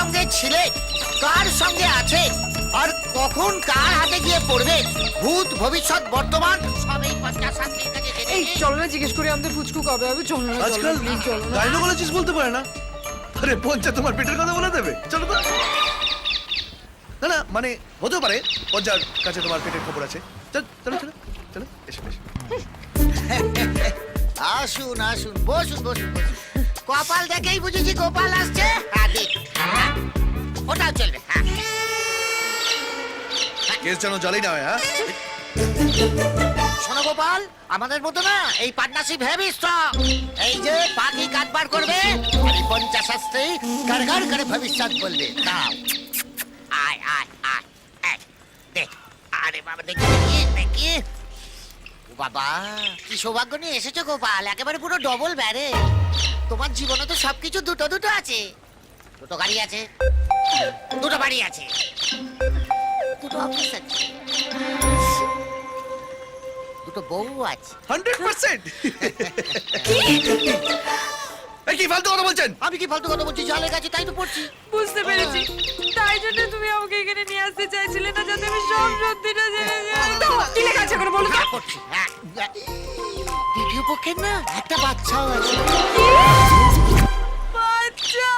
সঙ্গে ছিলে, কার সঙ্গে আছে, আর কখন কার হাতে গিয়ে পড়বে, ভূত ভবিষ্যৎ বর্তমান সবই পঞ্চাশাস্ত্রীর কাছে জেনে এই নে। চলো না জিজ্ঞেস করি আমাদের পুচকু কবে হবে। চলো না আজকাল প্লিজ চলো না। গাইনোকোলজিস্ট বলতে পারে না। আরে পঞ্চা তোমার পেটের কথা বলে দেবে, চলো তো। না না মানে হতেও পারে পঞ্চার কাছে তোমার পেটের খবর আছে। চল চলো চলো চলো এসো এসো। আসুন আসুন, বসুন বসুন বসুন। কপাল দেখেই বুঝেছি গোপাল আসছে। হ্যাঁ দেখ, হ্যাঁ, ওটাও চলবে। হ্যাঁ কেস যেন জালি না হয়। হ্যাঁ শোনো গোপাল, আমাদের মতো না এই পার্টনারশিপ হেভি স্ট্রং। এই যে পাখি কাটবার করবে আর এই পঞ্চাশাস্ত্রী গাড় করে ভবিষ্যৎ বলবে। দাও আয় আয় আয় আয়, দেখ। আরে বাবা দেখি দেখি দেখি। ও বাবা, কি সৌভাগ্য নিয়ে এসেছো গোপাল, একেবারে পুরো ডবল ব্যারে। তোমার জীবনে তো সবকিছু দুটো দুটো আছে। দুটো গাড়ি আছে, দুটো বাড়ি আছে, দুটো অফিস আছে, দুটো বউ আছে। 100%। এই কি ফালতু কথা বলছেন? আমি কি ফালতু কথা বলছি? জলের কাছে তাই তো পড়ছি। বুঝতে পেরেছি, তাই জন্য তুমি আমাকে এখানে নিয়ে আসতে চাইছিলে না, যাতে আমি সব সত্যিটা জেনে যাই। তো কি লেখা আছে করে বলো তো। হ্যাঁ, পড়ছি। হ্যাঁ, দ্বিতীয় পক্ষের না একটা বাচ্চাও আছে। বাচ্চা।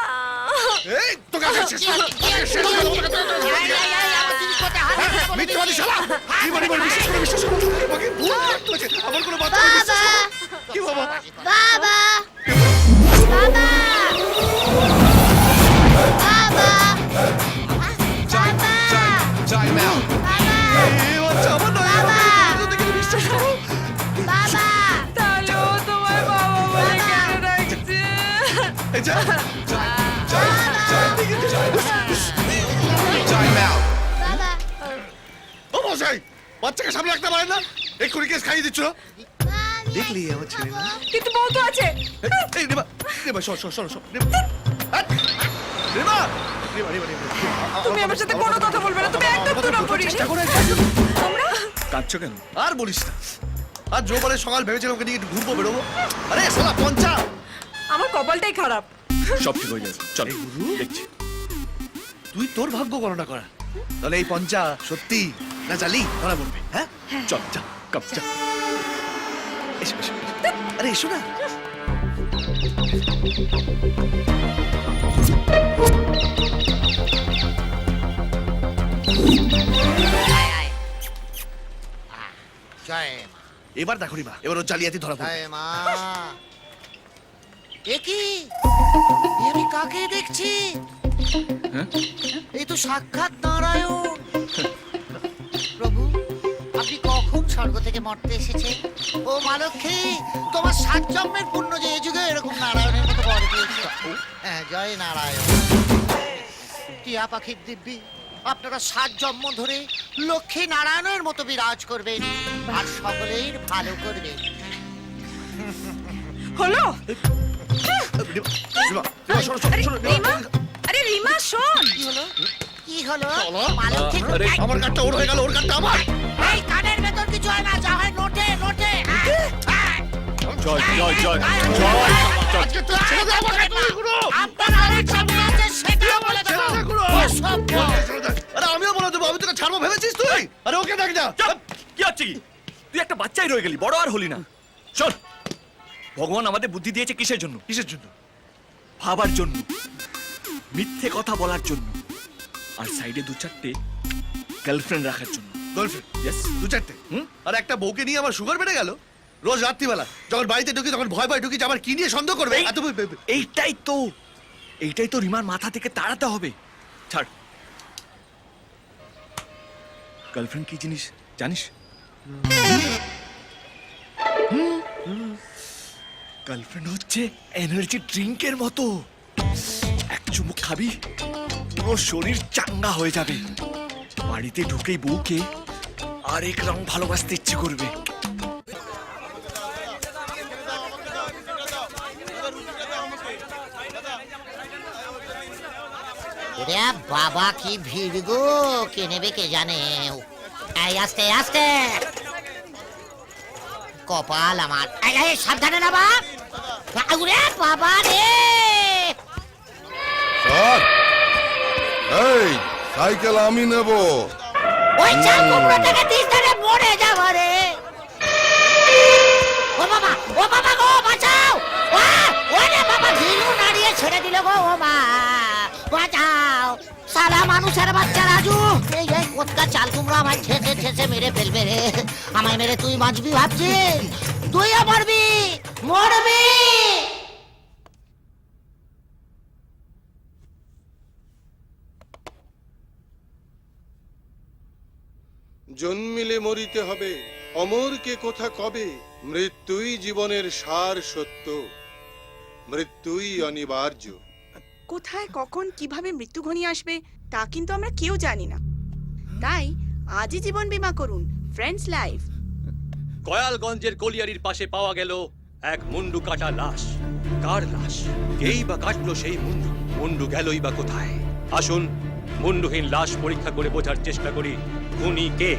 এই তোকে আগে শেষ করো। এই, এই, এই, আমার জিনিসপত্রে হাত দিতে বলে মিথ্যাবাদী দিচ্ছি। শালা। কি বলি বলি, বিশ্বাস করো বিশ্বাস করো। আমাকে ভুল করতে হয়েছে। আমার কোনো বাচ্চা নেই, বিশ্বাস করো। কি বাবা? বাবা বাবা বাবা Time out. এই বাচ্চা আমার নয়। বাবা। আমাকে দেখে বিশ্বাস করো। বাবা তাহলে ও তোমার বাবা বলে কেন ডাকছে? এই যা। Time out. বাবা ও মশাই, বাচ্চাকে সামনে রাখতে পারেন না? এক্ষুনি কেস খাইয়ে দিচ্ছ। দেখলি আমার ছেলে না? কিন্তু বউ তো আছে। এই রেবা, রেবা সর সর সর সর। রেবা, রেবা, রেবা, রেবা, রেবা। তুমি আমার সাথে কোনো কথা বলবে না, তুমি একদম দূর করিস। চেষ্টা করে আমরা কাঁদছো কেন? আর বলিস না। আর জো বলে সকাল ভেবেছিলাম ওকে নিয়ে একটু ঘুরবো বেরোবো। আরে শালা পঞ্চা। আমার কপালটাই খারাপ। সব ঠিক হয়ে যাবে, চল দেখছি। তুই তোর ভাগ্য গণনা করা। তাহলে এই পঞ্চা সত্যি না জালি ধরা পড়বে। হ্যাঁ চল যা, কাপ যা। এসো এসো এসো। আরে এসো না। আয়, আয়। জয় মা, এবার দেখো রিমা, এবার ওর জালিয়াতি ধরা পড়বে। জয় মা। এ কি? এ আমি কাকে দেখছি? হ্যাঁ? এই তো সাক্ষাৎ নারায়ণ। প্রভু, আপনি কখন স্বর্গ থেকে মর্তে এসেছেন? ও মা লক্ষ্মী, তোমার 7 জন্মের পুণ্য যে এই যুগে এরকম নারায়ণের মতো বর দিয়েছে। হ্যাঁ, জয় নারায়ণ। টিয়া পাখির দিব্যি, আপনারা 7 জন্ম ধরে লক্ষ্মী নারায়ণের মতো বিরাজ করবেন আর সকলের ভালো করবেন। হলো? রিমা, রিমা, রিমা, শোনো, শোনো, আরে শোনো, রিমা, আরে রিমা শোন। কি হলো? কি হলো? চলো। মা লক্ষ্মী, আরে, এই, আমার কাঠটা ওর হয়ে গেল, ওর কাঠটা আমার। এই কানের ভেতর কিছু হয় না, যা হয় নোটে নোটে। জয় জয় জয় জয়। আজকে তোর ছেড়ে দে আমার কাঠটা এগুলো। আপনার আরেক সামনে আছে, সেটা বলে দেবো। ছেড়ে দে এগুলো। অসভ্য। ছেড়ে দে। আরে আমিও বলে দেবো, আমি তোকে ছাড়বো ভেবেছিস তুই? আরে ওকে দেখ না। চাপ! কি হচ্ছে কি? তুই একটা বাচ্চাই রয়ে গেলি, বড় আর হলি না। শোন, ভগবান আমাদের বুদ্ধি দিয়েছে কিসের জন্য? কিসের জন্য? ভাবার জন্য, মিথ্যে কথা বলার জন্য, আর সাইডে 2-4টে গার্লফ্রেন্ড রাখার জন্য। Girlfriend yes. 2-4টে। হুম? আর একটা বউকে নিয়ে আমার সুগার বেড়ে গেল। রোজ রাত্রিবেলা যখন বাড়িতে ঢুকি তখন ভয় ভয় ঢুকি যে আমার কি নিয়ে সন্দেহ করবে। এত এইটাই তো রিমার মাথা থেকে তাড়াতে হবে। ছাড়। গার্লফ্রেন্ড কি জিনিস জানিস? গার্লফ্রেন্ড হচ্ছে এনার্জি ড্রিঙ্কের মতো। এক চুমুক খাবি, পুরো শরীর চাঙ্গা হয়ে যাবে। বাড়িতে ঢুকেই বউকে আরেক রং ভালোবাসতে ইচ্ছে করবে। ওরে বাবা, কি ভিড় গো, কে নেবে কে জানে। এই আস্তে আস্তে, কপাল আমার। এই, এই, সাবধানে না বাপ। ওরে বাবা রে। সাইকেল আমি নেব। ওই চাল কুমড়ো থেকে 30 টাকা মরে যাবো রে। ও বাবা গো বাঁচাও। ওরে বাবা ঢিলু নাড়িয়ে ছেড়ে দিল গো। ও মা বাঁচাও। সালা মানুষের বাচ্চা রাজু, এই কোথা চাল কুমড়ো আমায় ঠেসে ঠেসে মেরে ফেলবে রে। আমায় মেরে তুই বাঁচবি ভাবছিস? তুইও মরবি, মরবি। জন্মিলে মরিতে হবে, অমরকে কোথা কবে, মৃত্যুই জীবনের সার সত্য, মৃত্যুই অনিবার্য। কোথায় কখন কিভাবে মৃত্যু ঘনিয়ে আসবে তা কিন্তু আমরা কেউ জানি না। তাই আজই জীবন বীমা করুন ফ্রেন্ডস লাইফ। কয়ালগঞ্জের কলিয়ারির পাশে পাওয়া গেল এক মুন্ডু কাটা লাশ। কার লাশ? কেই বা কাটলো সেই মুন্ডু? মুন্ডু গেলই বা কোথায়? আসুন মুন্ডুহীন লাশ পরীক্ষা করে বোঝার চেষ্টা করি খুনি কে।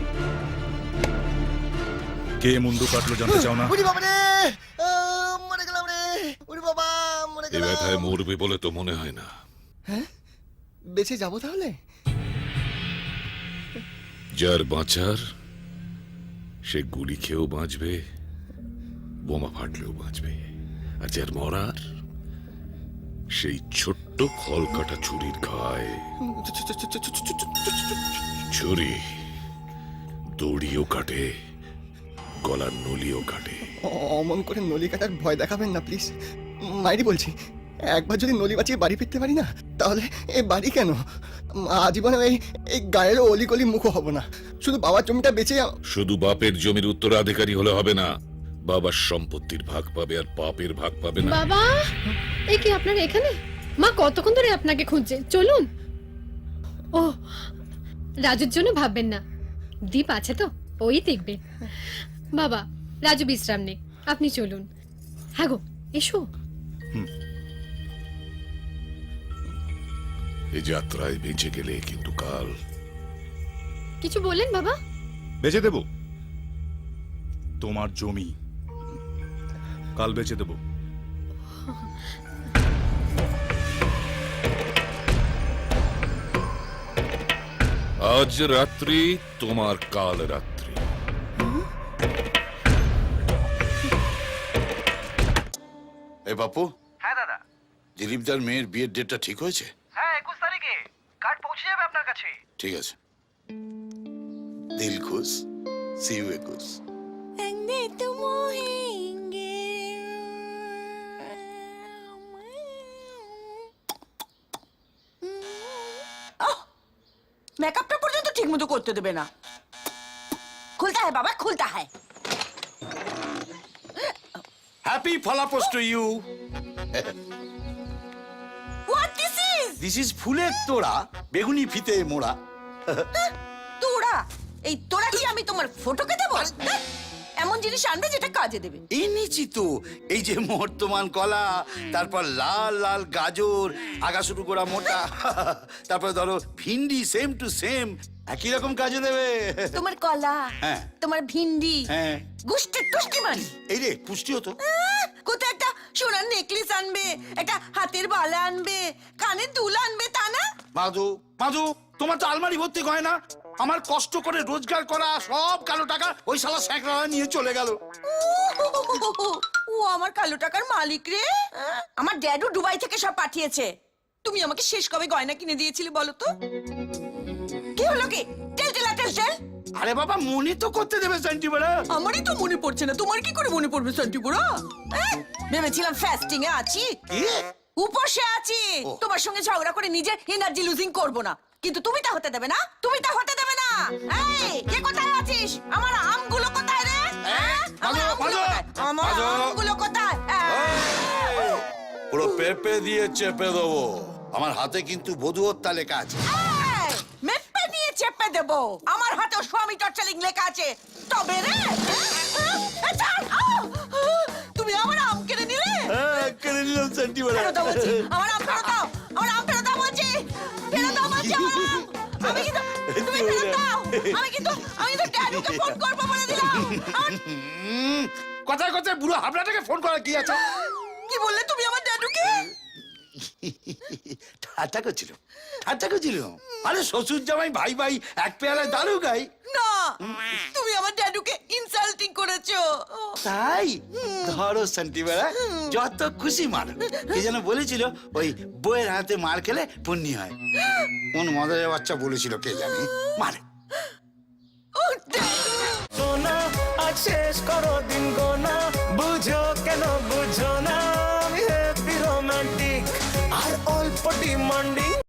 কে মুন্ডু কাটলো জানতে চাও না? উরি বাবা রে, মরে গেলাম রে। উরি বাবা, মরে এ গেলাম। ব্যথায় মরবে বলে তো মনে হয় না। হ্যাঁ, বেঁচে যাবো তাহলে? যার বাঁচার সে গুলি খেয়েও বাঁচবে, বোমা ফাটলেও বাঁচবে। আর যার মরার সেই ছোট্ট খল কাটা ছুরির ঘায়ে ছুরি দড়িও কাটে, গলার নলিও কাটে। অমন করে নলি কাটার ভয় দেখাবেন না প্লিজ। মাইরি বলছি, একবার যদি নলি বাঁচিয়ে বাড়ি ফিরতে পারি না, তাহলে এ বাড়ি কেন, আজীবনে এই গায়ের অলিগলি মুখও হব না। শুধু বাবার জমিটা বেঁচে শুধু বাপের জমির উত্তরাধিকারী হলে হবে না, বাবার সম্পত্তির ভাগ পাবে আর পাপের ভাগ পাবে না। বাবা, এই কি আপনারা এখানে? মা কতক্ষণ ধরে আপনাকে খুঁজছে। চলুন। ও, রাজুর জন্য ভাববেন না, দীপ আছে তো, ওই দেখবে। বাবা, রাজু বিশ্রাম নে, আপনি চলুন। হ্যাঁ গো, এসো। এই যাত্রায় বেঁচে গেলে কিন্তু কাল কিছু বললেন বাবা? বেচে দেব তোমার জমি, কাল বেচে দেব। আজ রাত্রি তোমার কাল রাত্রি। এ বাপু, হ্যাঁ দাদা। দিলীপদার মেয়ের বিয়ের ডেটটা ঠিক হয়েছে? হ্যাঁ, 21 তারিখে কার্ড পৌঁছে যাবে আপনার কাছে। ঠিক আছে। দিল খুশ, সি ইউ 21। মেকআপটা পর্যন্ত ঠিক মতো করতে দেবে না। খুলতা হ্যায় বাবা, খুলতা হ্যায়। হ্যাপি ফলাপোস to you. What this is? This is ফুলের তোড়া, বেগুনি ফিতে মোড়া। তোড়া? এই তোড়া কি আমি তোমার ফটোকে দেবো? এমন জিনিস আনবে যেটা কাজে দেবে। এনেছি তো, এই যে বর্তমান কলা, তারপর লাল লাল গাজর, আগা শুরু করা মোটা, তারপর ধরো ভিন্ডি, সেম টু সেম, একই রকম কাজে দেবে। তোমার কলা, হ্যাঁ। তোমার ভিন্ডি, হ্যাঁ। গুষ্টির তুষ্টি মারি। এই রে পুষ্টি হতো। কোথায় একটা সোনার নেকলেস আনবে, একটা হাতের বালা আনবে, কানের দুল আনবে, তা না? মাধু, মাধু, তোমার তো আলমারি ভর্তি গয়না, আমার কষ্ট করে রোজগার করা সব কালো টাকা ওই শালা স্যাকরালা নিয়ে চলে গেল। ও আমার কালো টাকার মালিক রে। আমার ড্যাডু দুবাই থেকে সব পাঠিয়েছে। তুমি আমাকে শেষ কবে গয়না কিনে দিয়েছিলে বলো তো? কি হলো কি? টেল টেল টেল টেল। আরে বাবা, মনে তো করতে দেবে সেন্টিমেন্ট। আমারই তো মনে পড়ছে না, তোমার কি করে মনে পড়বে সেন্টিপুরা? ভেবেছিলাম ফাস্টিং এ আছি, উপসে আছি, তোমার সঙ্গে ঝগড়া করে নিজের এনার্জি লুজিং করব না। কিন্তু তুমি তা হতে দেবে না, তুমি তা হতে দেবে না। এই, কে কোথায় আছিস? আমার আমগুলো কোথায় রে? আমার আমগুলো কোথায়? আমার আমগুলো কোথায়? পুরো পেপে দিয়ে চেপে দেবো। আমার হাতে কিন্তু বধূহত্যা লেখা আছে। মেপে নিয়ে চেপে দেবো? আমার হাতেও স্বামী টর্চারিং লেখা আছে। তবে রে, তুমি আমার আম কেড়ে নিলে। কেড়ে নিলাম সেন্টিমেন্ট। ফেরত দাও বলছি, আমার আম ফেরত দাও, আমার আম ফেরত দাও বলছি, ফেরত দাও বলছি আমার আম। আমি কিন্তু, তুমি ফেরত দাও। আমি কিন্তু ড্যাডুকে ফোন করবো বলে দিলাম। কথায় কথায় বুড়ো হাবড়াটাকে ফোন করা কি আছে? কি বললে তুমি আমার ড্যাডুকে? ঠাট্টা করছিল ঠাট্টা করছিল। আরে শ্বশুর জামাই ভাই ভাই এক পেয়ালায় দারু গাই। না তুমি আমার ড্যাডুকে ইনসাল্টিং করেছো। তাই ধরো শান্তিবেলা যত খুশি মারো। কে যেন বলেছিল ওই বইয়ের হাতে মার খেলে পুণ্যি হয়। কোন মদের বাচ্চা বলেছিল কে জানে, মারে। ও ড্যাডু, সোনা আজ শেষ করো